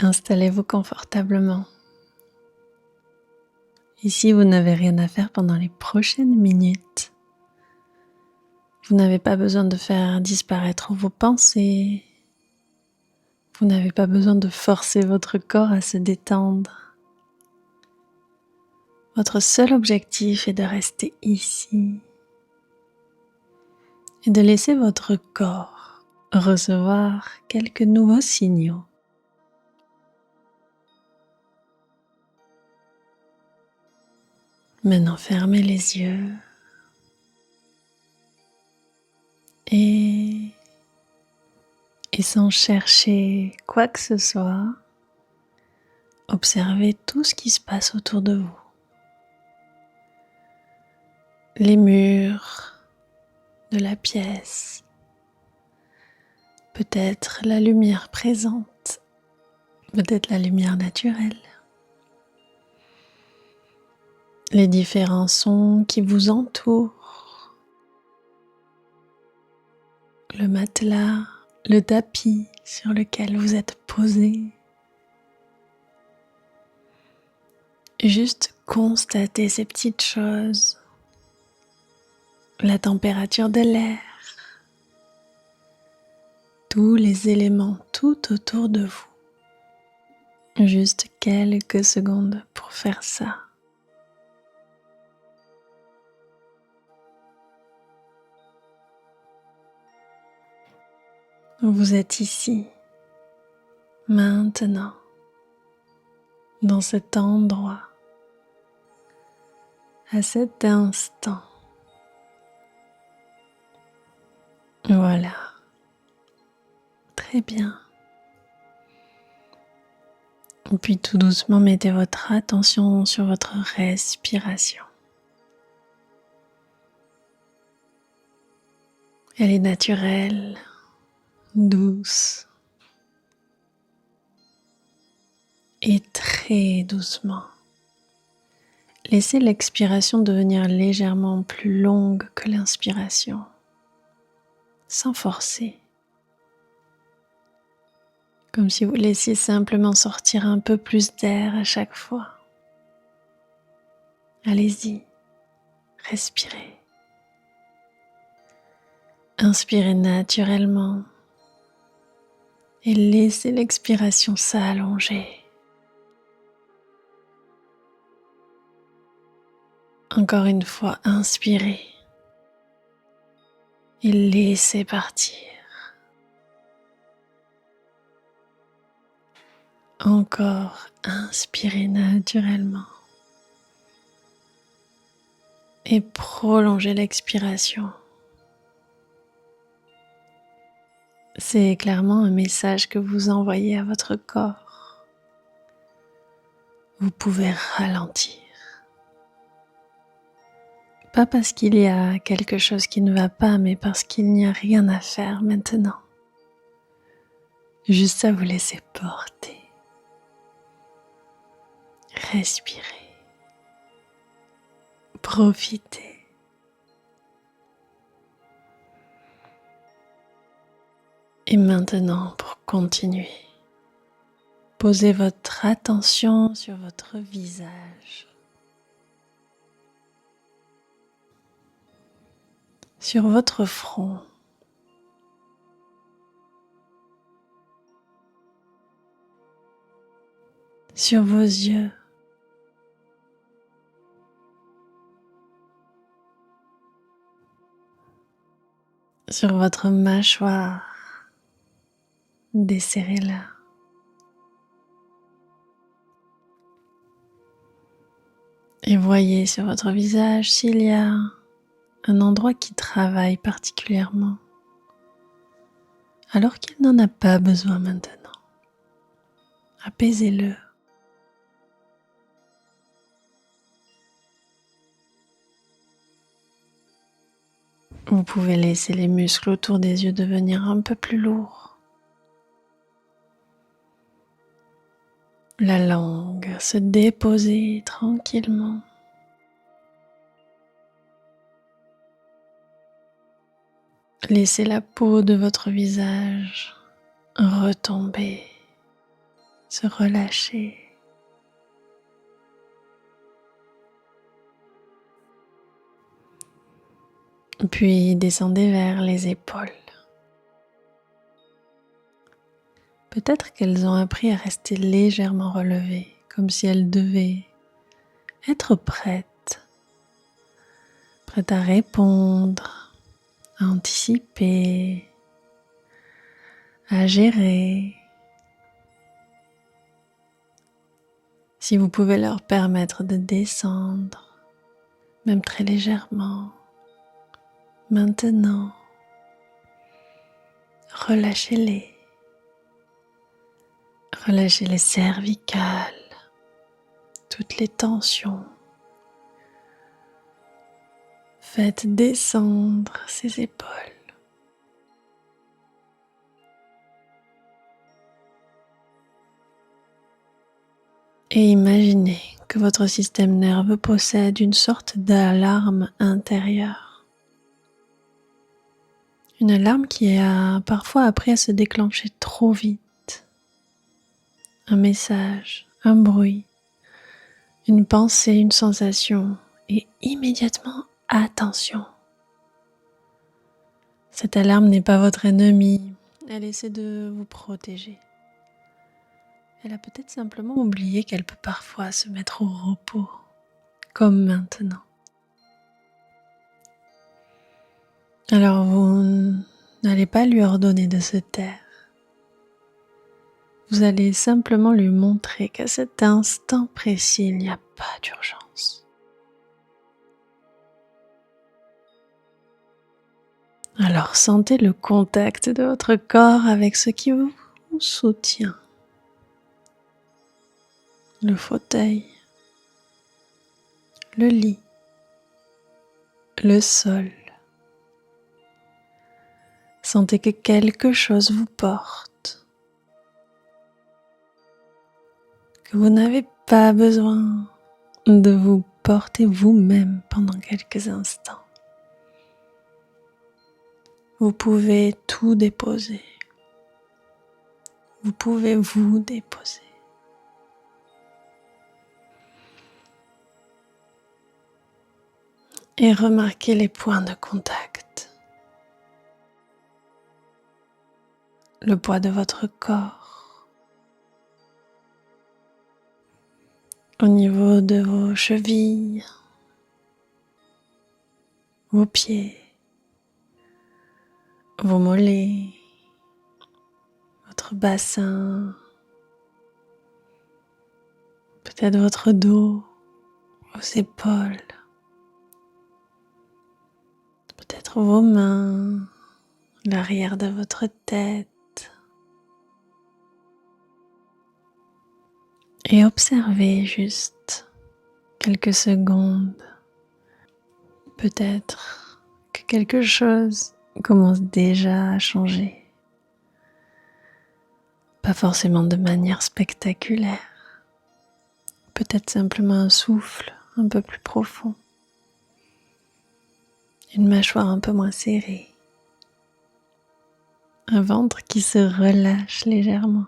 Installez-vous confortablement. Ici, vous n'avez rien à faire pendant les prochaines minutes. Vous n'avez pas besoin de faire disparaître vos pensées. Vous n'avez pas besoin de forcer votre corps à se détendre. Votre seul objectif est de rester ici et de laisser votre corps recevoir quelques nouveaux signaux. Maintenant, fermez les yeux et sans chercher quoi que ce soit, observez tout ce qui se passe autour de vous. Les murs de la pièce, peut-être la lumière présente, peut-être la lumière naturelle, les différents sons qui vous entourent, le matelas, le tapis sur lequel vous êtes posé. Juste constatez ces petites choses, la température de l'air, tous les éléments tout autour de vous. Juste quelques secondes pour faire ça. Vous êtes ici, maintenant, dans cet endroit, à cet instant. Voilà, très bien. Et puis tout doucement, mettez votre attention sur votre respiration. Elle est naturelle, douce et très doucement. Laissez l'expiration devenir légèrement plus longue que l'inspiration, sans forcer. Comme si vous laissiez simplement sortir un peu plus d'air à chaque fois. Allez-y, respirez. Inspirez naturellement et laissez l'expiration s'allonger. Encore une fois, inspirez et laissez partir. Encore, inspirez naturellement et prolongez l'expiration. C'est clairement un message que vous envoyez à votre corps. Vous pouvez ralentir. Pas parce qu'il y a quelque chose qui ne va pas, mais parce qu'il n'y a rien à faire maintenant. Juste à vous laisser porter. Respirez. Profitez. Et maintenant, pour continuer, posez votre attention sur votre visage, sur votre front, sur vos yeux, sur votre mâchoire, desserrez-la. Et voyez sur votre visage s'il y a un endroit qui travaille particulièrement, alors qu'il n'en a pas besoin maintenant. Apaisez-le. Vous pouvez laisser les muscles autour des yeux devenir un peu plus lourds. La langue se déposer tranquillement. Laissez la peau de votre visage retomber se relâcher. Puis descendez vers les épaules. Peut-être qu'elles ont appris à rester légèrement relevées, comme si elles devaient être prêtes à répondre, à anticiper, à gérer. Si vous pouvez leur permettre de descendre, même très légèrement, maintenant, relâchez-les. Relâchez les cervicales, toutes les tensions. Faites descendre ces épaules. Et imaginez que votre système nerveux possède une sorte d'alarme intérieure. Une alarme qui a parfois appris à se déclencher trop vite. Un message, un bruit, une pensée, une sensation, et immédiatement, attention. Cette alarme n'est pas votre ennemi, elle essaie de vous protéger. Elle a peut-être simplement oublié qu'elle peut parfois se mettre au repos, comme maintenant. Alors vous n'allez pas lui ordonner de se taire. Vous allez simplement lui montrer qu'à cet instant précis, il n'y a pas d'urgence. Alors sentez le contact de votre corps avec ce qui vous soutient. Le fauteuil, le lit, le sol. Sentez que quelque chose vous porte, que vous n'avez pas besoin de vous porter vous-même pendant quelques instants. Vous pouvez tout déposer. Vous pouvez vous déposer. Et remarquez les points de contact. Le poids de votre corps. Au niveau de vos chevilles, vos pieds, vos mollets, votre bassin, peut-être votre dos, vos épaules, peut-être vos mains, l'arrière de votre tête. Et observez juste quelques secondes. Peut-être que quelque chose commence déjà à changer. Pas forcément de manière spectaculaire. Peut-être simplement un souffle un peu plus profond. Une mâchoire un peu moins serrée. Un ventre qui se relâche légèrement.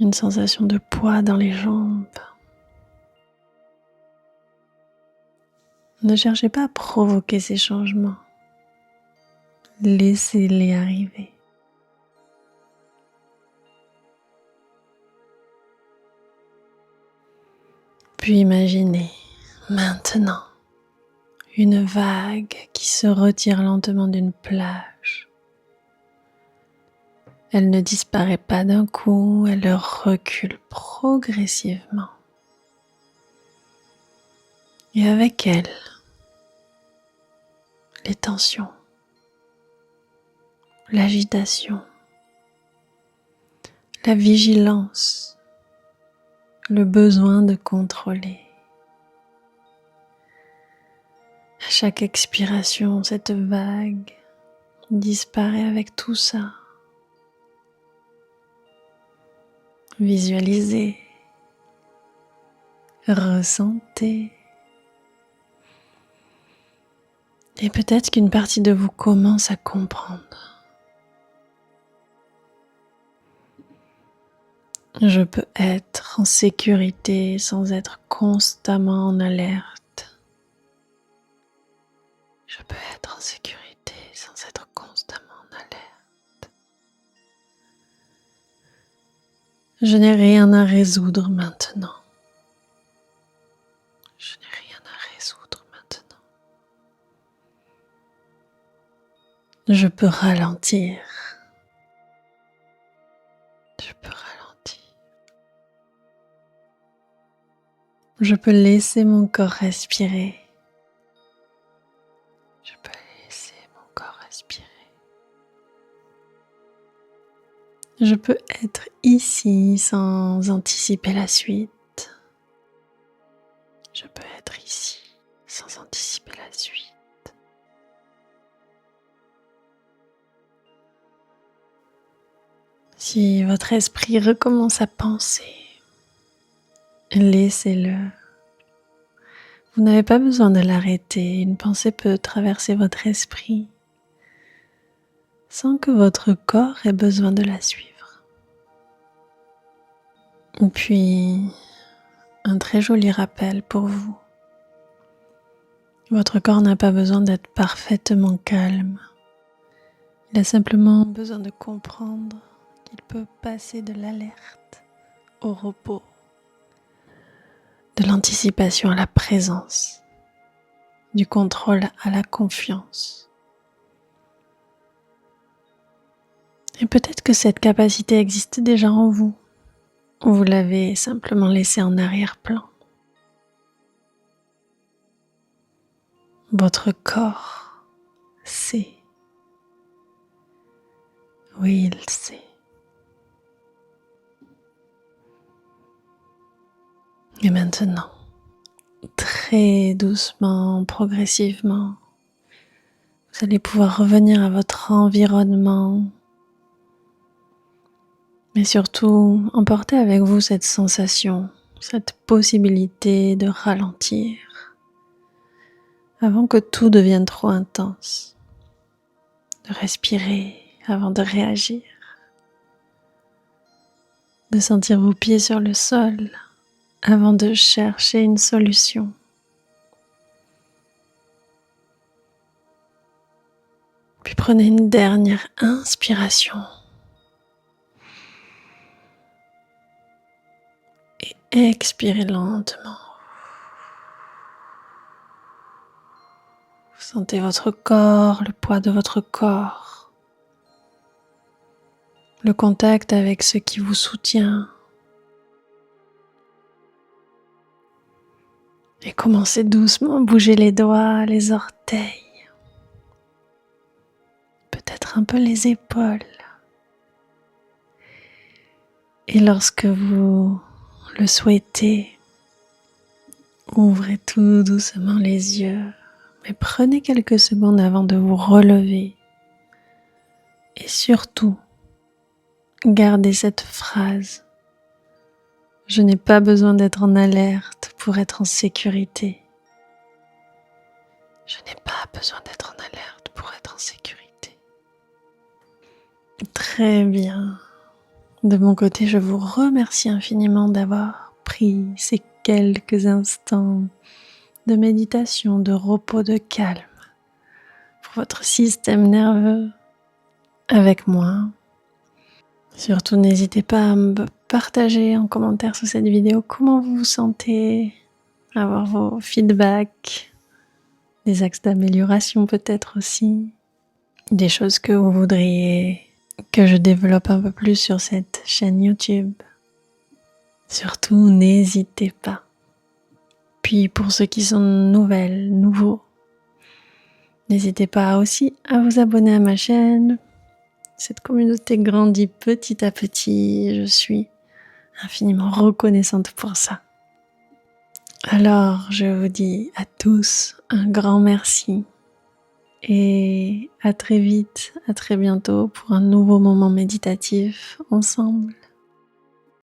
Une sensation de poids dans les jambes. Ne cherchez pas à provoquer ces changements. Laissez-les arriver. Puis imaginez maintenant une vague qui se retire lentement d'une plage. Elle ne disparaît pas d'un coup, elle recule progressivement. Et avec elle, les tensions, l'agitation, la vigilance, le besoin de contrôler. À chaque expiration, cette vague disparaît avec tout ça. Visualisez, ressentez. Et peut-être qu'une partie de vous commence à comprendre. Je peux être en sécurité sans être constamment en alerte. Je peux être en sécurité sans être constamment en alerte. Je n'ai rien à résoudre maintenant. Je n'ai rien à résoudre maintenant. Je peux ralentir. Je peux ralentir. Je peux laisser mon corps respirer. Je peux laisser mon corps respirer. Je peux être ici sans anticiper la suite. Je peux être ici sans anticiper la suite. Si votre esprit recommence à penser, laissez-le. Vous n'avez pas besoin de l'arrêter. Une pensée peut traverser votre esprit sans que votre corps ait besoin de la suivre. Et puis, un très joli rappel pour vous. Votre corps n'a pas besoin d'être parfaitement calme. Il a simplement besoin de comprendre qu'il peut passer de l'alerte au repos, de l'anticipation à la présence, du contrôle à la confiance. Et peut-être que cette capacité existe déjà en vous, ou vous l'avez simplement laissée en arrière-plan. Votre corps sait. Oui, il sait. Et maintenant, très doucement, progressivement, vous allez pouvoir revenir à votre environnement, mais surtout emporter avec vous cette sensation, cette possibilité de ralentir avant que tout devienne trop intense, de respirer avant de réagir, de sentir vos pieds sur le sol avant de chercher une solution. Puis prenez une dernière inspiration et expirez lentement. Vous sentez votre corps, le poids de votre corps, le contact avec ce qui vous soutient. Et commencez doucement à bouger les doigts, les orteils, peut-être un peu les épaules. Et lorsque vous le souhaitez, ouvrez tout doucement les yeux, mais prenez quelques secondes avant de vous relever. Et surtout, gardez cette phrase. Je n'ai pas besoin d'être en alerte pour être en sécurité. Je n'ai pas besoin d'être en alerte pour être en sécurité. Très bien. De mon côté, je vous remercie infiniment d'avoir pris ces quelques instants de méditation, de repos, de calme pour votre système nerveux avec moi. Surtout, n'hésitez pas à me partager en commentaire sous cette vidéo comment vous vous sentez, avoir vos feedbacks, des axes d'amélioration peut-être aussi, des choses que vous voudriez que je développe un peu plus sur cette chaîne YouTube. Surtout, n'hésitez pas. Puis pour ceux qui sont nouveaux, n'hésitez pas aussi à vous abonner à ma chaîne. Cette communauté grandit petit à petit et je suis infiniment reconnaissante pour ça. Alors, je vous dis à tous un grand merci et à très vite, à très bientôt pour un nouveau moment méditatif ensemble.